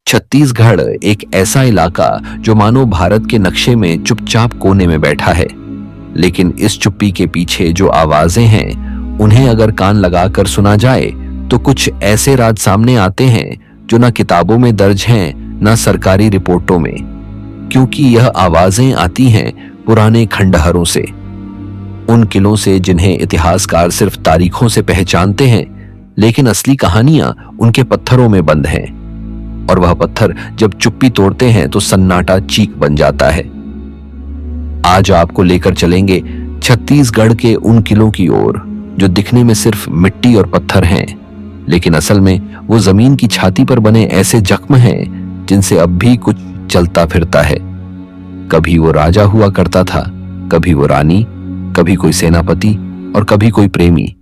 छत्तीसगढ़ एक ऐसा इलाका जो मानो भारत के नक्शे में चुपचाप कोने में बैठा है। लेकिन इस चुप्पी के पीछे जो आवाजें हैं, उन्हें अगर कान लगाकर सुना जाए तो कुछ ऐसे राज सामने आते हैं जो ना किताबों में दर्ज हैं, ना सरकारी रिपोर्टों में। क्योंकि यह आवाजें आती हैं पुराने खंडहरों से, उन किलों से जिन्हें इतिहासकार सिर्फ तारीखों से पहचानते हैं, लेकिन असली कहानियां उनके पत्थरों में बंद हैं। और वह पत्थर जब चुप्पी तोड़ते हैं तो सन्नाटा चीख बन जाता है। आज आपको लेकर चलेंगे छत्तीसगढ़ के उन किलों की ओर जो दिखने में सिर्फ मिट्टी और पत्थर हैं, लेकिन असल में वो जमीन की छाती पर बने ऐसे जख्म हैं जिनसे अब भी कुछ चलता फिरता है। कभी वो राजा हुआ करता था, कभी वो रानी, कभी कोई सेनापति और कभी कोई प्रेमी।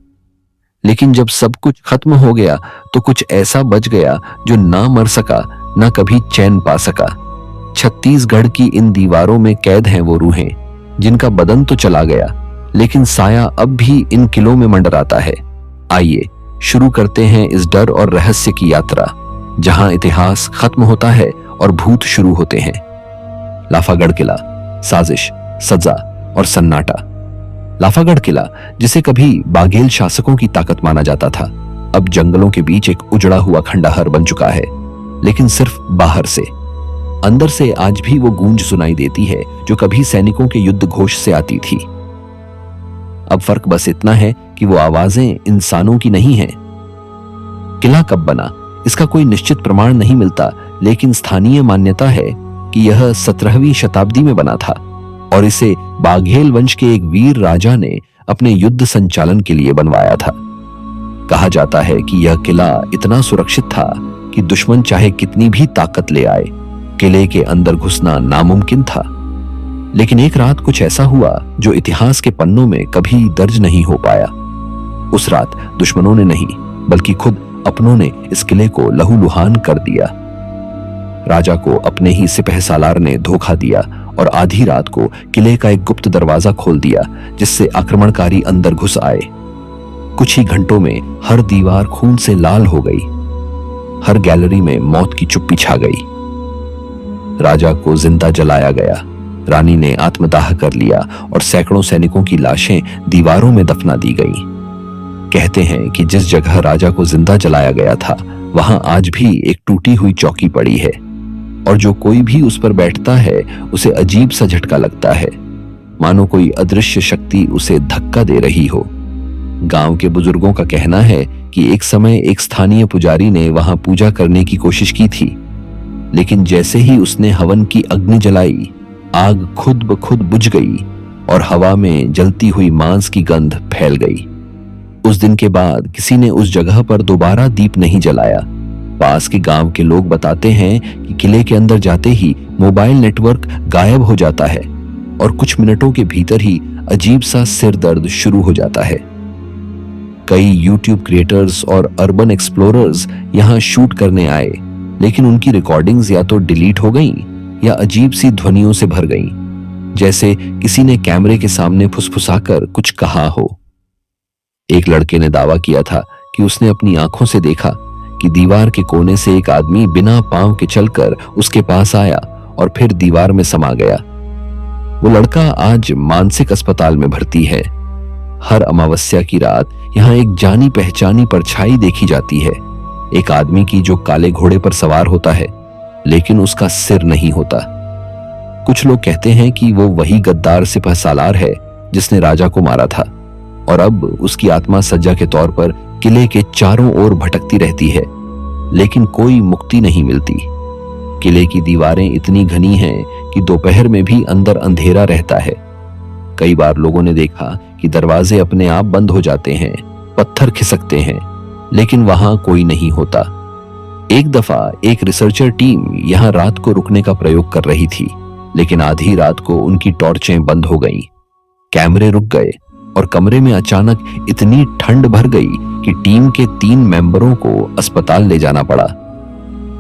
लेकिन जब सब कुछ खत्म हो गया तो कुछ ऐसा बच गया जो ना मर सका, ना कभी चैन पा सका। छत्तीसगढ़ की इन दीवारों में कैद हैं वो रूहें जिनका बदन तो चला गया, लेकिन साया अब भी इन किलों में मंडराता है। आइए शुरू करते हैं इस डर और रहस्य की यात्रा, जहां इतिहास खत्म होता है और भूत शुरू होते हैं। लाफागढ़ किला, साजिश, सजा और सन्नाटा। लाफागढ़ किला, जिसे कभी बाघेल शासकों की ताकत माना जाता था, अब जंगलों के बीच एक उजड़ा हुआ खंडहर बन चुका है। लेकिन सिर्फ बाहर से, अंदर से आज भी वो गूंज सुनाई देती है जो कभी सैनिकों के युद्ध घोष से आती थी। अब फर्क बस इतना है कि वो आवाजें इंसानों की नहीं हैं। किला कब बना, इसका कोई निश्चित प्रमाण नहीं मिलता, लेकिन स्थानीय मान्यता है कि यह 17वीं शताब्दी में बना था और इसे बाघेल वंश के एक वीर राजा ने अपने युद्ध संचालन के लिए बनवाया था। कहा जाता है कि यह किला इतना सुरक्षित था कि दुश्मन चाहे कितनी भी ताकत ले आए, किले के अंदर घुसना नामुमकिन था। लेकिन एक रात कुछ ऐसा हुआ जो इतिहास के पन्नों में कभी दर्ज नहीं हो पाया। उस रात दुश्मनों ने नहीं, बल्कि खुद अपनों ने इस किले को लहूलुहान कर दिया। राजा को अपने ही सिपहसालार ने धोखा दिया और आधी रात को किले का एक गुप्त दरवाजा खोल दिया, जिससे आक्रमणकारी अंदर घुस आए। कुछ ही घंटों में हर दीवार खून से लाल हो गई, हर गैलरी में मौत की चुप्पी छा गई। राजा को जिंदा जलाया गया, रानी ने आत्मदाह कर लिया और सैकड़ों सैनिकों की लाशें दीवारों में दफना दी गई। कहते हैं कि जिस जगह राजा को जिंदा जलाया गया था, वहां आज भी एक टूटी हुई चौकी पड़ी है, और जो कोई भी उस पर बैठता है उसे अजीब सा झटका लगता है, मानो कोई अदृश्य शक्ति उसे धक्का दे रही हो। गांव के बुजुर्गों का कहना है कि एक समय एक स्थानीय पुजारी ने वहां पूजा करने की कोशिश की थी, लेकिन जैसे ही उसने हवन की अग्नि जलाई, आग खुद ब खुद बुझ गई और हवा में जलती हुई मांस की गंध फैल गई। उस दिन के बाद किसी ने उस जगह पर दोबारा दीप नहीं जलाया। पास के गांव के लोग बताते हैं कि किले के अंदर जाते ही मोबाइल नेटवर्क गायब हो जाता है और कुछ मिनटों के भीतर ही अजीब सा सिर दर्द शुरू हो जाता है। कई यूट्यूब क्रिएटर्स और अर्बन एक्सप्लोरर्स यहां शूट करने आए, लेकिन उनकी रिकॉर्डिंग्स या तो डिलीट हो गईं या अजीब सी ध्वनियों से भर गईं, जैसे किसी ने कैमरे के सामने फुसफुसाकर कुछ कहा हो। एक लड़के ने दावा किया था कि उसने अपनी आंखों से देखा कि दीवार के कोने से एक आदमी बिना पांव के चलकर उसके पास आया और फिर दीवार में समा गया। वो लड़का आज मानसिक अस्पताल में भर्ती है। हर अमावस्या की रात यहाँ एक जानी पहचानी परछाई देखी जाती है, एक आदमी की जो काले घोड़े पर सवार होता है, लेकिन उसका सिर नहीं होता। कुछ लोग कहते हैं कि वो वही गद्दार सिपहसालार है जिसने राजा को मारा था, और अब उसकी आत्मा सज्जा के तौर पर किले के चारों ओर भटकती रहती है, लेकिन कोई मुक्ति नहीं मिलती। किले की दीवारें इतनी घनी हैं कि दोपहर में भी अंदर अंधेरा रहता है। कई बार लोगों ने देखा कि दरवाजे अपने आप बंद हो जाते हैं, पत्थर खिसकते हैं, लेकिन वहां कोई नहीं होता। एक दफा एक रिसर्चर टीम यहां रात को रुकने का प्रयोग कर रही थी, लेकिन आधी रात को उनकी टॉर्चें बंद हो गईं, कैमरे रुक गए और कमरे में अचानक इतनी ठंड भर गई कि टीम के 3 मेंबरों को अस्पताल ले जाना पड़ा।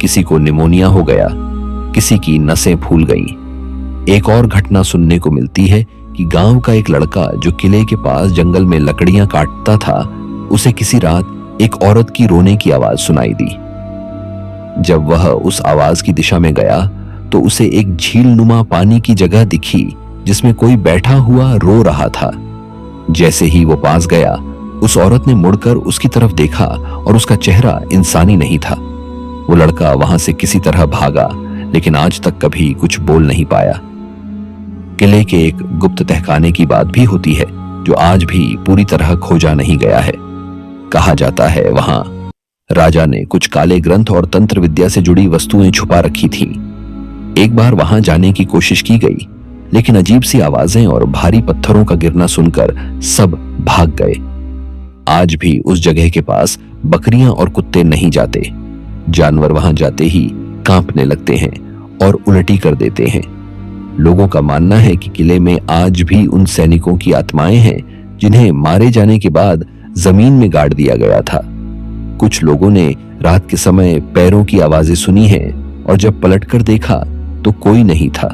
किसी को निमोनिया हो गया, किसी की नसें फूल गईं। एक और घटना सुनने को मिलती है कि गांव का एक लड़का जो किले के पास जंगल में लकड़ियां काटता था, उसे किसी रात एक औरत की रोने की आवाज सुनाई दी। जब वह उस आवाज की दिशा में गया तो उसे एक झील नुमा पानी की जगह दिखी जिसमें कोई बैठा हुआ रो रहा था। जैसे ही वो पास गया, उस औरत ने मुड़कर उसकी तरफ देखा और उसका चेहरा इंसानी नहीं था। वो लड़का वहां से किसी तरह भागा, लेकिन आज तक कभी कुछ बोल नहीं पाया। किले के एक गुप्त तहखाने की बात भी होती है जो आज भी पूरी तरह खोजा नहीं गया है। कहा जाता है वहां राजा ने कुछ काले ग्रंथ और तंत्र विद्या से जुड़ी वस्तुएं छुपा रखी थीं। एक बार वहां जाने की कोशिश की गई, लेकिन अजीब सी आवाजें और भारी पत्थरों का गिरना सुनकर सब भाग गए। आज भी उस जगह के पास बकरियां और कुत्ते नहीं जाते। जानवर वहां जाते ही कांपने लगते हैं और उल्टी कर देते हैं। लोगों का मानना है कि किले में आज भी उन सैनिकों की आत्माएं हैं जिन्हें मारे जाने के बाद जमीन में गाड़ दिया गया था। कुछ लोगों ने रात के समय पैरों की आवाजें सुनी हैं और जब पलटकर देखा तो कोई नहीं था।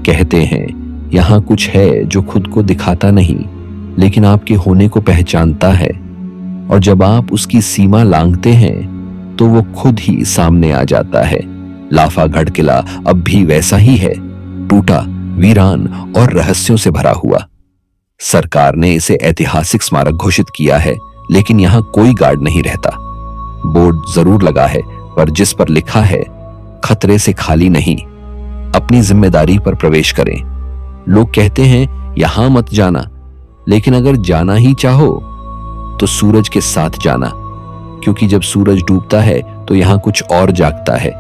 कहते हैं यहां कुछ है जो खुद को दिखाता नहीं, लेकिन आपके होने को पहचानता है, और जब आप उसकी सीमा लांघते हैं तो वो खुद ही सामने आ जाता है। लाफागढ़ किला अब भी वैसा ही है, टूटा, वीरान और रहस्यों से भरा हुआ। सरकार ने इसे ऐतिहासिक स्मारक घोषित किया है, लेकिन यहां कोई गार्ड नहीं रहता। बोर्ड जरूर लगा है, पर जिस पर लिखा है खतरे से खाली नहीं, अपनी जिम्मेदारी पर प्रवेश करें। लोग कहते हैं यहां मत जाना, लेकिन अगर जाना ही चाहो तो सूरज के साथ जाना, क्योंकि जब सूरज डूबता है तो यहां कुछ और जागता है।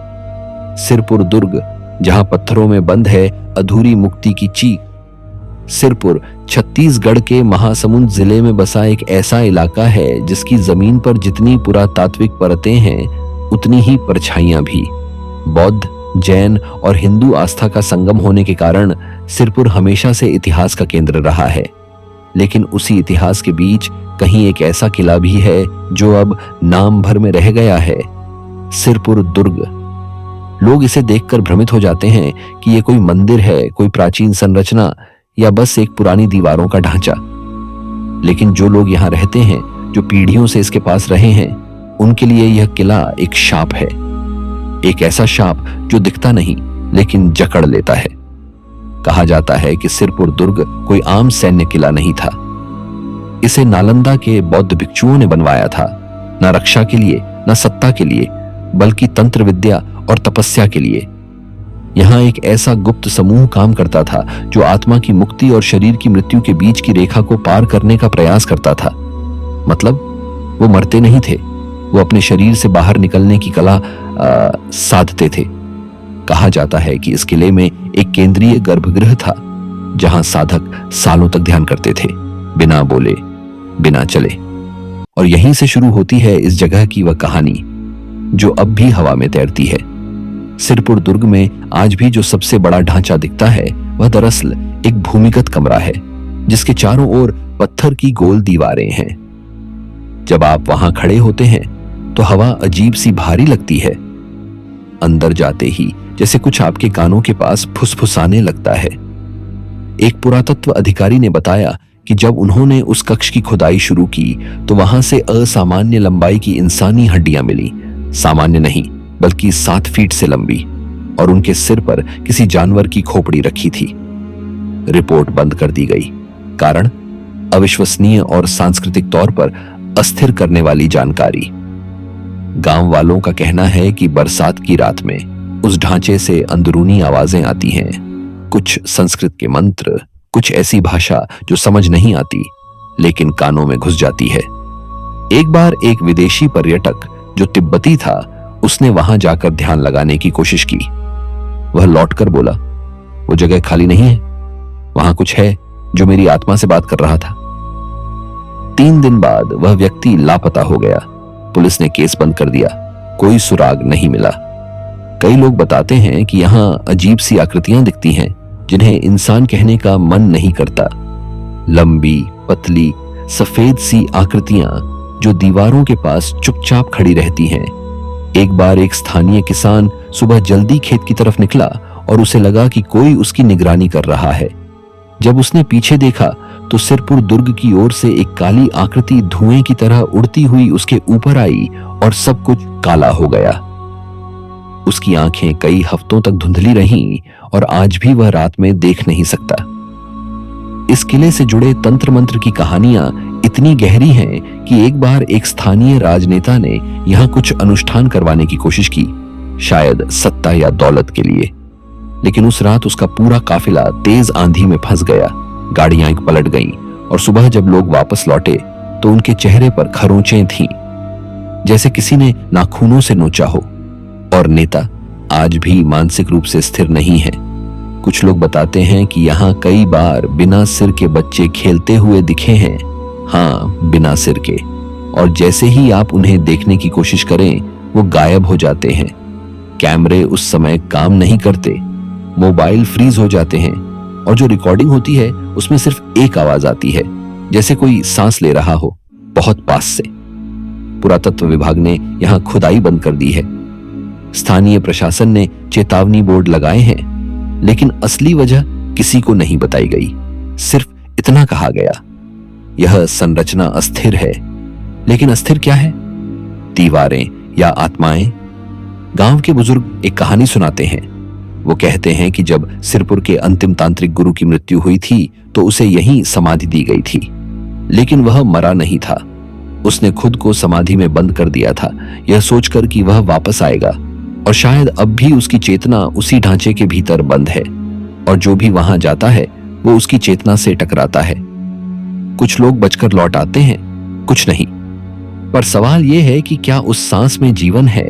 सिरपुर दुर्ग, जहां पत्थरों में बंद है अधूरी मुक्ति की चीख। सिरपुर छत्तीसगढ़ के महासमुंद जिले में बसा एक ऐसा इलाका है जिसकी जमीन पर जितनी पुरातात्विक परतें हैं, उतनी ही परछाइयां भी। बौद्ध, जैन और हिंदू आस्था का संगम होने के कारण सिरपुर हमेशा से इतिहास का केंद्र रहा है। लेकिन उसी इतिहास के बीच कहीं एक ऐसा किला भी है जो अब नाम भर में रह गया है, सिरपुर दुर्ग। लोग इसे देखकर भ्रमित हो जाते हैं कि ये कोई मंदिर है, कोई प्राचीन संरचना, या बस एक पुरानी दीवारों का ढांचा। लेकिन जो लोग यहाँ रहते हैं, जो पीढ़ियों से इसके पास रहे हैं, उनके लिए यह किला एक शाप है। एक ऐसा शाप जो दिखता नहीं लेकिन जकड़ लेता है। कहा जाता है कि सिरपुर दुर्ग कोई आम सैन्य किला नहीं था। इसे नालंदा के बौद्ध भिक्षुओं ने बनवाया था, न रक्षा के लिए, न सत्ता के लिए, बल्कि तंत्र विद्या और तपस्या के लिए। यहां एक ऐसा गुप्त समूह काम करता था जो आत्मा की मुक्ति और शरीर की मृत्यु के बीच की रेखा को पार करने का प्रयास करता था। मतलब वो मरते नहीं थे, वो अपने शरीर से बाहर निकलने की कला साधते थे। कहा जाता है कि इस किले में एक केंद्रीय गर्भगृह था जहां साधक सालों तक ध्यान करते थे, बिना बोले, बिना चले। और यहीं से शुरू होती है इस जगह की वह कहानी जो अब भी हवा में तैरती है। सिरपुर दुर्ग में आज भी जो सबसे बड़ा ढांचा दिखता है वह दरअसल एक भूमिगत कमरा है जिसके चारों ओर पत्थर की गोल दीवारें हैं। जब आप वहां खड़े होते हैं तो हवा अजीब सी भारी लगती है। अंदर जाते ही जैसे कुछ आपके कानों के पास फुसफुसाने लगता है। एक पुरातत्व अधिकारी ने बताया कि जब उन्होंने उस कक्ष की खुदाई शुरू की तो वहां से असामान्य लंबाई की इंसानी हड्डियां मिली। सामान्य नहीं, बल्कि 7 फीट से लंबी, और उनके सिर पर किसी जानवर की खोपड़ी रखी थी। रिपोर्ट बंद कर दी गई। कारण अविश्वसनीय और सांस्कृतिक तौर पर अस्थिर करने वाली जानकारी। गांव वालों का कहना है कि बरसात की रात में उस ढांचे से अंदरूनी आवाजें आती हैं, कुछ संस्कृत के मंत्र, कुछ ऐसी भाषा जो समझ नहीं आती लेकिन कानों में घुस जाती है। एक बार एक विदेशी पर्यटक जो तिब्बती था, उसने वहां जाकर ध्यान लगाने की कोशिश की। वह लौटकर बोला, वो जगह खाली नहीं है, वहां कुछ है जो मेरी आत्मा से बात कर रहा था। 3 दिन बाद वह व्यक्ति लापता हो गया। पुलिस ने केस बंद कर दिया, कोई सुराग नहीं मिला। कई लोग बताते हैं कि यहां अजीब सी आकृतियां दिखती हैं जिन्हें इंसान कहने का मन नहीं करता। लंबी, पतली, सफेद सी आकृतियां जो दीवारों के पास चुपचाप खड़ी रहती हैं। एक बार एक स्थानीय किसान सुबह जल्दी खेत की तरफ निकला और उसे लगा कि कोई उसकी निगरानी कर रहा है। जब उसने पीछे देखा तो सिरपुर दुर्ग की ओर से एक काली आकृति धुएं की तरह उड़ती हुई उसके ऊपर आई और सब कुछ काला हो गया। उसकी आंखें कई हफ्तों तक धुंधली रहीं और आज भी वह रात में देख नहीं सकता। इस किले से जुड़े तंत्र मंत्र की कहानियां इतनी गहरी हैं कि एक बार एक स्थानीय राजनेता ने यहां कुछ अनुष्ठान करवाने की कोशिश की, शायद सत्ता या दौलत के लिए। लेकिन उस रात उसका पूरा काफिला तेज आंधी में फंस गया, गाड़ियां पलट गईं और सुबह जब लोग वापस लौटे तो उनके चेहरे पर खरोंचें थीं, जैसे किसी ने नाखूनों से नोचा हो। और नेता आज भी मानसिक रूप से स्थिर नहीं है। कुछ लोग बताते हैं कि यहाँ कई बार बिना सिर के बच्चे खेलते हुए दिखे हैं। हाँ, बिना सिर के। और जैसे ही आप उन्हें देखने की कोशिश करें वो गायब हो जाते हैं। कैमरे उस समय काम नहीं करते, मोबाइल फ्रीज हो जाते हैं और जो रिकॉर्डिंग होती है उसमें सिर्फ एक आवाज आती है, जैसे कोई सांस ले रहा हो बहुत पास से। पुरातत्व विभाग ने यहां खुदाई बंद कर दी है। स्थानीय प्रशासन ने चेतावनी बोर्ड लगाए हैं, लेकिन असली वजह किसी को नहीं बताई गई। सिर्फ इतना कहा गया, यह संरचना अस्थिर है। लेकिन अस्थिर क्या है? दीवारें या आत्माएं? गांव के बुजुर्ग एक कहानी सुनाते हैं। वो कहते हैं कि जब सिरपुर के अंतिम तांत्रिक गुरु की मृत्यु हुई थी तो उसे यहीं समाधि दी गई थी, लेकिन वह मरा नहीं था। उसने खुद को समाधि में बंद कर दिया था, यह सोचकर कि वह वापस आएगा, और शायद अब भी उसकी चेतना उसी ढांचे के भीतर बंद है और जो भी वहां जाता है वो उसकी चेतना से टकराता है। कुछ लोग बचकर लौट आते हैं, कुछ नहीं। पर सवाल यह है कि क्या उस सांस में जीवन है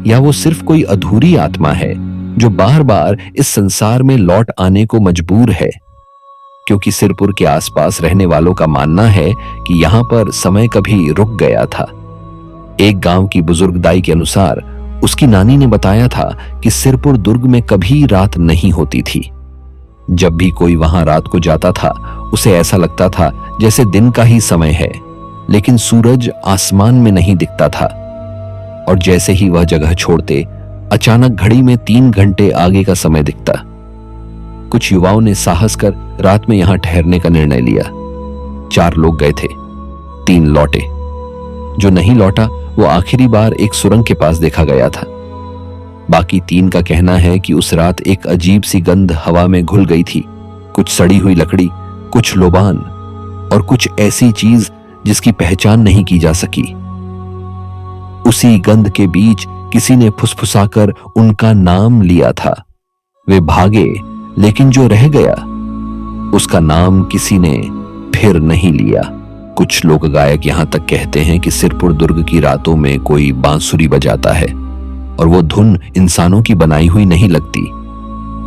या वो सिर्फ कोई अधूरी आत्मा है जो बार बार इस संसार में लौट आने को मजबूर है? क्योंकि सिरपुर के आसपास रहने वालों का मानना है कि यहां पर समय कभी रुक गया था। एक गांव की बुजुर्ग दाई के अनुसार उसकी नानी ने बताया था कि सिरपुर दुर्ग में कभी रात नहीं होती थी। जब भी कोई वहां रात को जाता था उसे ऐसा लगता था जैसे दिन का ही समय है, लेकिन सूरज आसमान में नहीं दिखता था। और जैसे ही वह जगह छोड़ते अचानक घड़ी में 3 घंटे आगे का समय दिखता। कुछ युवाओं ने साहस कर रात में यहां ठहरने का निर्णय लिया। 4 लोग गए थे, 3 लौटे। जो नहीं लौटा वो आखिरी बार एक सुरंग के पास देखा गया था। बाकी 3 का कहना है कि उस रात एक अजीब सी गंध हवा में घुल गई थी, कुछ सड़ी हुई लकड़ी, कुछ लोबान और कुछ ऐसी चीज जिसकी पहचान नहीं की जा सकी। उसी गंध के बीच किसी ने फुसफुसाकर उनका नाम लिया था। वे भागे, लेकिन जो रह गया उसका नाम किसी ने फिर नहीं लिया। कुछ लोक गायक यहां तक कहते हैं कि सिरपुर दुर्ग की रातों में कोई बांसुरी बजाता है और वो धुन इंसानों की बनाई हुई नहीं लगती,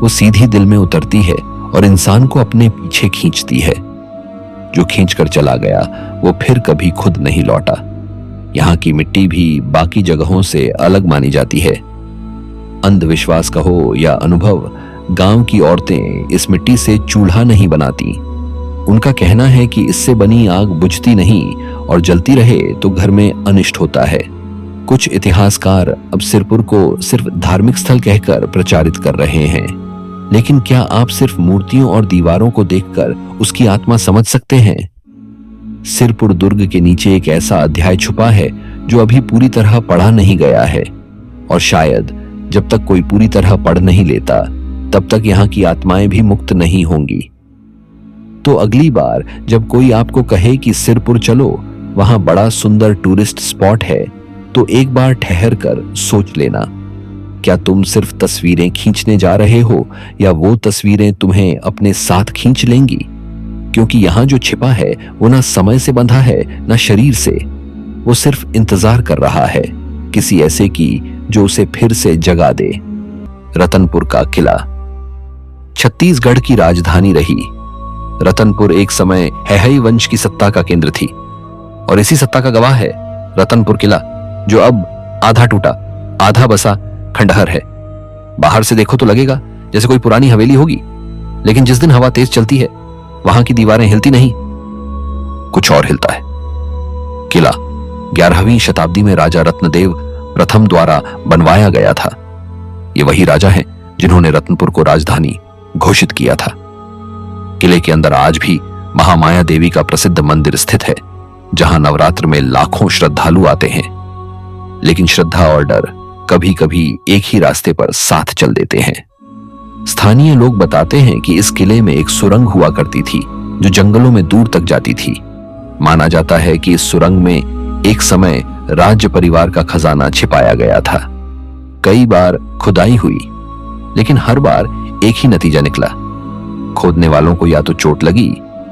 वो सीधी दिल में उतरती है और इंसान को अपने पीछे खींचती है। जो खींचकर चला गया वो फिर कभी खुद नहीं लौटा। यहाँ की मिट्टी भी बाकी जगहों से अलग मानी जाती है। अंधविश्वास कहो या अनुभव, गांव की औरतें इस मिट्टी से चूल्हा नहीं बनाती। उनका कहना है कि इससे बनी आग बुझती नहीं और जलती रहे तो घर में अनिष्ट होता है। कुछ इतिहासकार अब सिरपुर को सिर्फ धार्मिक स्थल कहकर प्रचारित कर रहे हैं, लेकिन क्या आप सिर्फ मूर्तियों और दीवारों को देखकर उसकी आत्मा समझ सकते हैं? सिरपुर दुर्ग के नीचे एक ऐसा अध्याय छुपा है जो अभी पूरी तरह पढ़ा नहीं गया है, और शायद जब तक कोई पूरी तरह पढ़ नहीं लेता तब तक यहाँ की आत्माएं भी मुक्त नहीं होंगी। तो अगली बार जब कोई आपको कहे कि सिरपुर चलो, वहां बड़ा सुंदर टूरिस्ट स्पॉट है, तो एक बार ठहर कर सोच लेना, क्या तुम सिर्फ तस्वीरें खींचने जा रहे हो या वो तस्वीरें तुम्हें अपने साथ खींच लेंगी? क्योंकि यहां जो छिपा है वो ना समय से बंधा है ना शरीर से, वो सिर्फ इंतजार कर रहा है किसी ऐसे की जो उसे फिर से जगा दे। रतनपुर का किला छत्तीसगढ़ की राजधानी रही। रतनपुर एक समय हैहई वंश की सत्ता का केंद्र थी, और इसी सत्ता का गवाह है रतनपुर किला, जो अब आधा टूटा आधा बसा खंडहर है। बाहर से देखो तो लगेगा जैसे कोई पुरानी हवेली होगी, लेकिन जिस दिन हवा तेज चलती है वहां की दीवारें हिलती नहीं, कुछ और हिलता है। किला 11वीं शताब्दी में राजा रत्नदेव प्रथम द्वारा बनवाया गया था। ये वही राजा हैं जिन्होंने रत्नपुर को राजधानी घोषित किया था। किले के अंदर आज भी महामाया देवी का प्रसिद्ध मंदिर स्थित है, जहां नवरात्र में लाखों श्रद्धालु आते हैं। लेकिन श्रद्धा और डर कभी कभी एक ही रास्ते पर साथ चल देते हैं। स्थानीय लोग बताते हैं कि इस किले में एक सुरंग हुआ करती थी जो जंगलों में दूर तक जाती थी। माना जाता है कि इस सुरंग में एक समय राज्य परिवार का खजाना छिपाया गया था। कई बार खुदाई हुई, लेकिन हर बार एक ही नतीजा निकला। खोदने वालों को या तो चोट लगी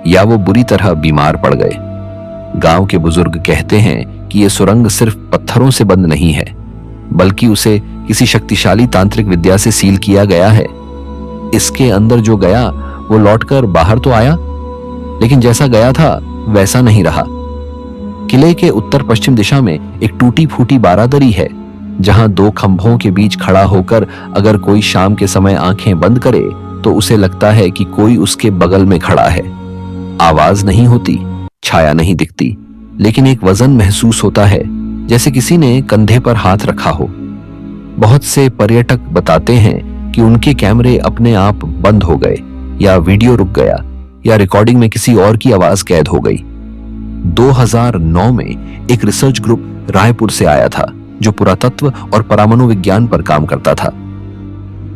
या वो बुरी तरह बीमार पड़ गए। गांव के बुजुर्ग कहते हैं कि यह सुरंग सिर्फ पत्थरों से बंद नहीं है, बल्कि उसे किसी शक्तिशाली तांत्रिक विद्या से सील किया गया है। इसके अंदर जो गया वो लौटकर बाहर तो आया, लेकिन जैसा गया था वैसा नहीं रहा। किले के उत्तर पश्चिम दिशा में एक टूटी फूटी बारादरी है, जहां दो खंभों के बीच खड़ा होकर अगर कोई शाम के समय आंखें बंद करे तो उसे लगता है कि कोई उसके बगल में खड़ा है। आवाज नहीं होती, छाया नहीं दिखती, लेकिन एक वजन महसूस होता है, जैसे किसी ने कंधे पर हाथ रखा हो। बहुत से पर्यटक बताते हैं कि उनके कैमरे अपने आप बंद हो गए, या वीडियो रुक गया, या रिकॉर्डिंग में किसी और की आवाज कैद हो गई। 2009 में एक रिसर्च ग्रुप रायपुर से आया था जो पुरातत्व और परमाणु विज्ञान पर काम करता था।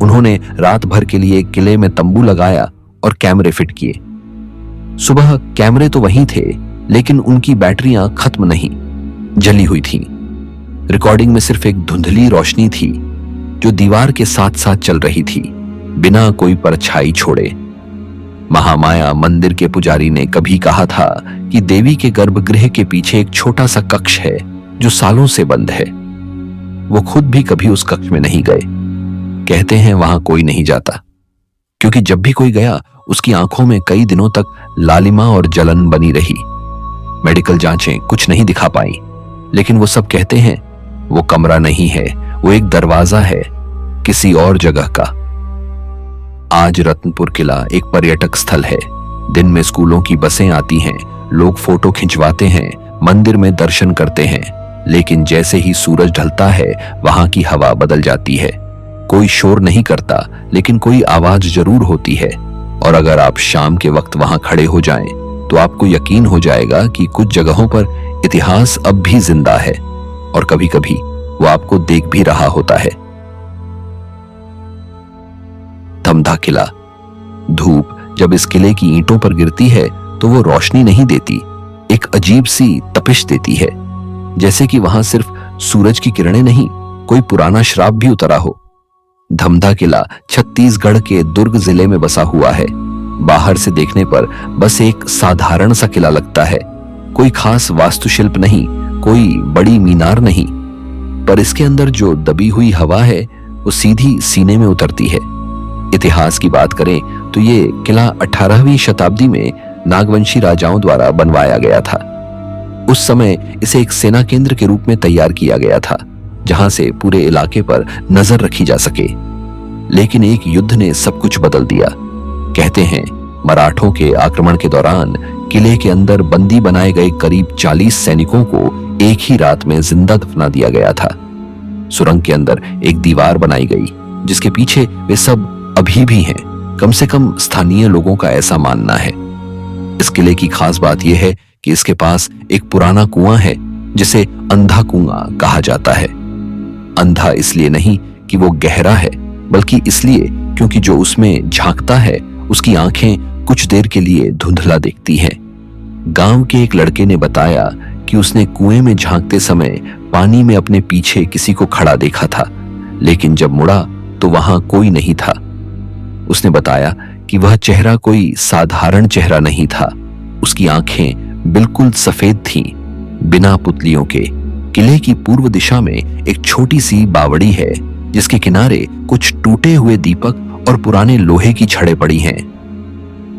उन्होंने रात भर के लिए किले में तंबू लगाया और कैमरे फिट किए। सुबह कैमरे तो वहीं थे, लेकिन उनकी बैटरियां खत्म नहीं, जली हुई थीं। रिकॉर्डिंग में सिर्फ एक धुंधली रोशनी थी जो दीवार के साथ साथ चल रही थी, बिना कोई परछाई छोड़े। महामाया मंदिर के पुजारी ने कभी कहा था कि देवी के गर्भगृह के पीछे एक छोटा सा कक्ष है जो सालों से बंद है। वो खुद भी कभी उस कक्ष में नहीं गए। कहते हैं वहां कोई नहीं जाता, क्योंकि जब भी कोई गया उसकी आंखों में कई दिनों तक लालिमा और जलन बनी रही। मेडिकल जांचें कुछ नहीं दिखा पाई, लेकिन वो सब कहते हैं वो कमरा नहीं है, वो एक दरवाजा है किसी और जगह का। आज रत्नपुर किला एक पर्यटक स्थल है। दिन में स्कूलों की बसें आती हैं, लोग फोटो खिंचवाते हैं, मंदिर में दर्शन करते हैं, लेकिन जैसे ही सूरज ढलता है वहां की हवा बदल जाती है। कोई शोर नहीं करता, लेकिन कोई आवाज जरूर होती है। और अगर आप शाम के वक्त वहां खड़े हो जाएं, तो आपको यकीन हो जाएगा कि कुछ जगहों पर इतिहास अब भी जिंदा है, और कभी कभी वो आपको देख भी रहा होता है। धमधा किला। धूप जब इस किले की ईंटों पर गिरती है तो वो रोशनी नहीं देती, एक अजीब सी तपिश देती है, जैसे कि वहां सिर्फ सूरज की किरणें नहीं, कोई पुराना श्राप भी उतरा हो। धमधा किला छत्तीसगढ़ के दुर्ग जिले में बसा हुआ है। बाहर से देखने पर बस एक साधारण सा किला लगता है। कोई खास वास्तुशिल्प नहीं, कोई बड़ी मीनार नहीं, पर इसके अंदर जो दबी हुई हवा है वो सीधी सीने में उतरती है। इतिहास की बात करें तो ये किला 18वीं शताब्दी में नागवंशी राजाओं द्वारा बनवाया गया था। उस समय इसे एक सेना केंद्र के रूप में तैयार किया गया था, जहां से पूरे इलाके पर नजर रखी जा सके। लेकिन एक युद्ध ने सब कुछ बदल दिया। कहते हैं मराठों के आक्रमण के दौरान किले के अंदर बंदी बनाए गए करीब 40 सैनिकों को एक ही रात में जिंदा दफना दिया गया था। सुरंग के अंदर एक दीवार बनाई गई जिसके पीछे वे सब अभी भी हैं। कम से कम स्थानीय लोगों का ऐसा मानना है। इस किले की खास बात यह है कि इसके पास एक पुराना कुआं है जिसे अंधा कुआं कहा जाता है। अंधा इसलिए नहीं कि वो गहरा है, बल्कि इसलिए क्योंकि जो उसमें झांकता है उसकी आंखें कुछ देर के लिए धुंधला देखती हैं। गांव के एक लड़के ने बताया कि उसने कुएं में झांकते समय पानी में अपने पीछे किसी को खड़ा देखा था, लेकिन जब मुड़ा तो वहां कोई नहीं था। उसने बताया कि वह चेहरा कोई साधारण चेहरा नहीं था। उसकी आंखें बिल्कुल सफेद थीं, बिना पुतलियों के। किले की पूर्व दिशा में एक छोटी सी बावड़ी है जिसके किनारे कुछ टूटे हुए दीपक और पुराने लोहे की छड़ें पड़ी हैं।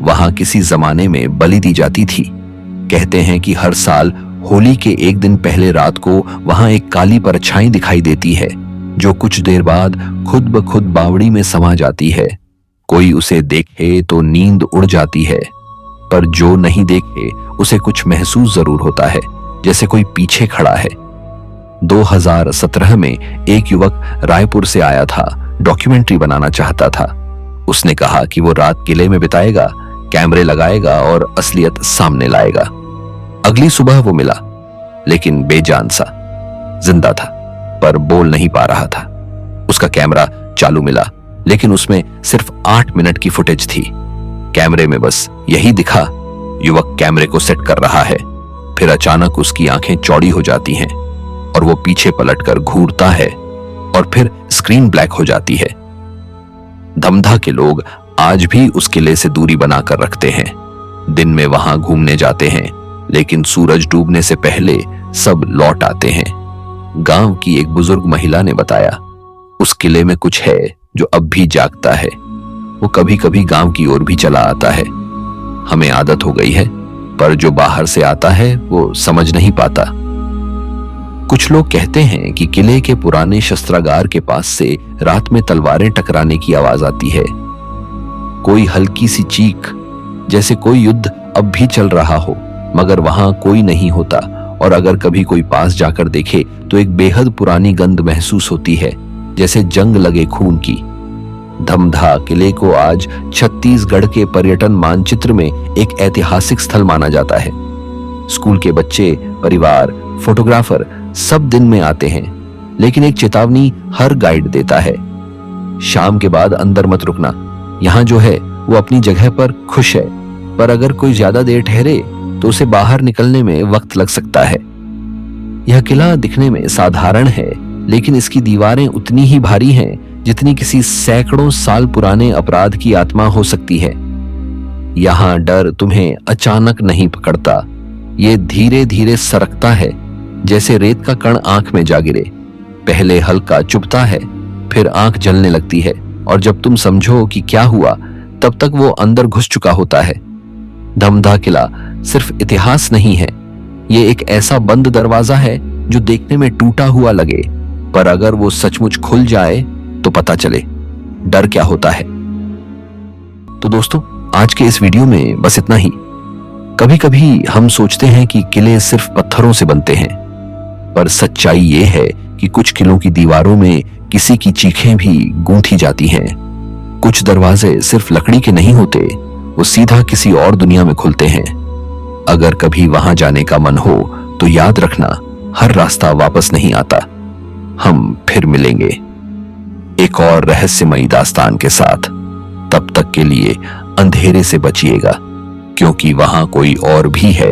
वहां किसी जमाने में बलि दी जाती थी। कहते हैं कि हर साल होली के एक दिन पहले रात को वहां एक काली परछाई दिखाई देती है जो कुछ देर बाद खुद ब खुद बावड़ी में समा जाती है। कोई उसे देखे तो नींद उड़ जाती है, पर जो नहीं देखे उसे कुछ महसूस जरूर होता है, जैसे कोई पीछे खड़ा है। 2017 में एक युवक रायपुर से आया था, डॉक्यूमेंट्री बनाना चाहता था। उसने कहा कि वो रात किले में बिताएगा, कैमरे लगाएगा और असलियत सामने लाएगा। अगली सुबह वो मिला, लेकिन बेजान सा। जिंदा था, पर बोल नहीं पा रहा था। उसका कैमरा चालू मिला, लेकिन उसमें सिर्फ 8 मिनट की फुटेज थी। कैमरे में बस यही दिखा, युवक कैमरे को सेट कर रहा है। फिर अचानक उसकी आंखें चौड़ी हो जाती हैं और वो पीछे पलटकर घूरता है और फिर स्क्रीन ब्लैक हो जाती है। धमधा के लोग आज भी उस किले से दूरी बनाकर रखते हैं। दिन में वहां घूमने जाते हैं, लेकिन सूरज डूबने से पहले सब लौट आते हैं। गांव की एक बुजुर्ग महिला ने बताया, उस किले में कुछ है जो अब भी जागता है। वो कभी कभी गांव की ओर भी चला आता है। हमें आदत हो गई है, पर जो बाहर से आता है वो समझ नहीं पाता। कुछ लोग कहते हैं कि किले के पुराने शस्त्रागार के पास से रात में तलवारें टकराने की आवाज आती है। कोई हल्की सी चीख, जैसे कोई युद्ध अब भी चल रहा हो, मगर वहां कोई नहीं होता। और अगर कभी कोई पास जाकर देखे तो एक बेहद पुरानी गंध महसूस होती है, जैसे जंग लगे खून की। धमधा किले को आज छत्तीसगढ़ के पर्यटन मानचित्र में एक ऐतिहासिक स्थल माना जाता है। स्कूल के बच्चे, परिवार, फोटोग्राफर सब दिन में आते हैं, लेकिन एक चेतावनी हर गाइड देता है, शाम के बाद अंदर मत रुकना। यहाँ जो है वो अपनी जगह पर खुश है, पर अगर कोई ज्यादा देर ठहरे तो उसे बाहर निकलने में वक्त लग सकता है। यह किला दिखने में साधारण है, लेकिन इसकी दीवारें उतनी ही भारी हैं जितनी किसी सैकड़ों साल पुराने अपराध की आत्मा हो सकती है। यहाँ डर तुम्हें अचानक नहीं पकड़ता, ये धीरे धीरे सरकता है, जैसे रेत का कण आंख में जा गिरे। पहले हल्का चुभता है, फिर आंख जलने लगती है, और जब तुम समझो कि क्या हुआ, तब तक वो अंदर घुस चुका होता है। धमधा किला सिर्फ इतिहास नहीं है, ये एक ऐसा बंद दरवाजा है जो देखने में टूटा हुआ लगे, पर अगर वो सचमुच खुल जाए तो पता चले डर क्या होता है। तो दोस्तों, आज के इस वीडियो में बस इतना ही। कभी कभी हम सोचते हैं कि किले सिर्फ पत्थरों से बनते हैं, पर सच्चाई ये है कि कुछ किलों की दीवारों में किसी की चीखें भी गूंथी जाती हैं। कुछ दरवाजे सिर्फ लकड़ी के नहीं होते, वो सीधा किसी और दुनिया में खुलते हैं। अगर कभी वहां जाने का मन हो तो याद रखना, हर रास्ता वापस नहीं आता। हम फिर मिलेंगे एक और रहस्यमयी दास्तान के साथ। तब तक के लिए अंधेरे से बचिएगा, क्योंकि वहां कोई और भी है